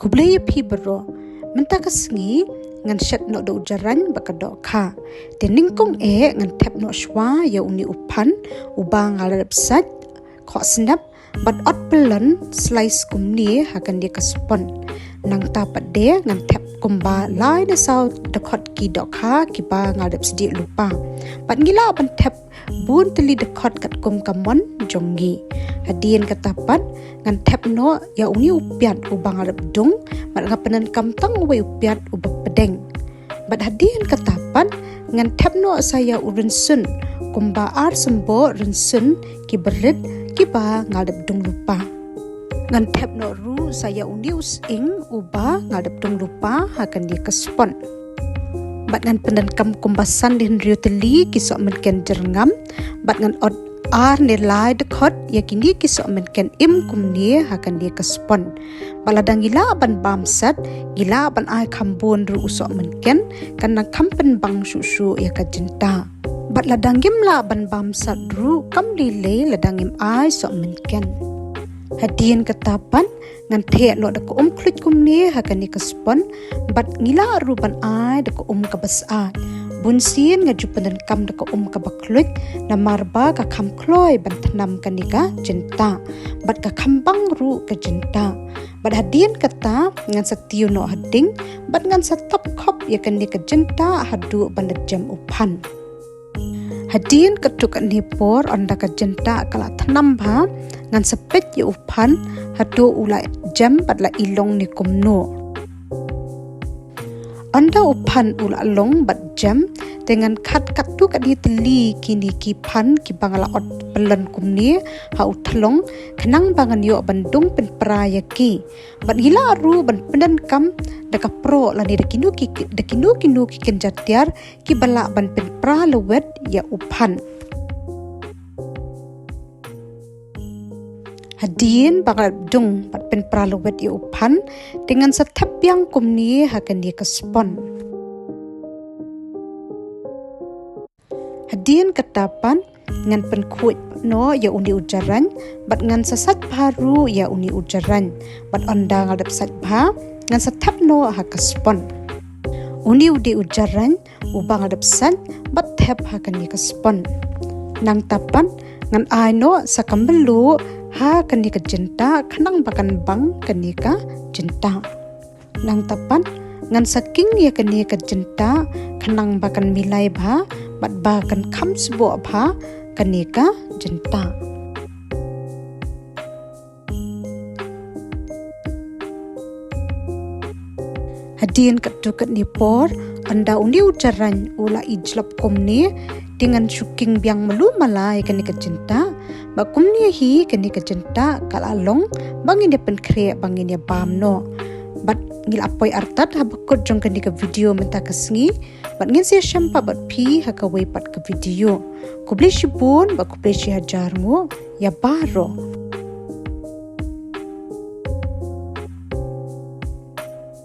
Kublaya pi bero mentaka sengi ngan shat no do ujaran bakado kha teningkong ngan tap no shwa ya uni upan ubang ala sat kho snap bat ot pelan slice kumni hakan dia kaspon nang tapat de ngan tap kumba lai na sau dakot ki dokha ki ba ngadap sedi lupa pat ngila ban tap bun teli dakot kat kum kamon jonggi hadien katapat ngan tap no ya uni upiat ubang ngadap dung mat ngapanan kamtang uwe upiat ubak pedeng bat hadien katapat ngan tap no saya urinsun kumba ar sembo rinsun ki berit ki ba ngadap dung lupa ngan tap no ru saya undi using uba ngadap dung lupa hakan dia kespon bat ngan pendan kam kumbasan din riu teli kisok menken jerngam bat ngan od ar nilai dekot yakini kisok menken im kumni hakan dia kespon baladang gila ban bamsat gila ban ai kambun ru usok menken kana kampen bang susu ya kajenta bat ladang gimla ban bamsat ru kam lile ladang im ai sok menken hadien ketapan ngan the no dak klit kumni hakan ni kespon bat ngila ruban ai dak kabasat bunsin ngajupan dan kam dak kabaklut na marba ka kam kloi ban tanam kanika jenta bat ka kambang ru ka jenta bat hadien kata ngan satiu no hading bat ngan satop khop yakan ni ka jenta hadu ban jam upan hadien ketuk ni por anda ka jenta kala tanam ba ngan sepet ya upan hadu ulai jam batla ilong ni kumno anda upan ula long bat jam dengan kat tu kat di teli kini ki pan ki bangala ot pelan kumni ha uthlong kenang bangan yo bandung pen praya ki bat gila ru ban pendan kam daka pro la ni dekinu ki kenjatiar ki bala ban pen pra lewet ya upan hadien bakal dung pat pen pralowet ya upan dengan setap yang kumni hakan dia kespon hadien ketapan ngan pen kuit no ya undi ujaran bat ngan sesat baru ya undi ujaran bat anda ngadap sat ba ngan setap no hakespon undi ujaran ubang ngadap sat bat tap hakan dia kespon nang tapan ngan aino sakambelu ha kanika jenta kanang bakan bang kanika jenta nang tapan ngan saking ya kanika jenta kanang bakan milai ba bat bakan kam sebo ba kanika jenta hadien ketukat ni por anda undi ujaran ula ijlap komni dengan syuking biang melu malai kanika jenta bakum ni hi kanika jenta kalalong bangin dia pen kre bangin dia bam no bat ngil apoi artat habakot jong kanika video menta kasngi bat ngin sia shampa bat pi haka wei pat ke video kublishi bun ba kublishi hajarmu ya baro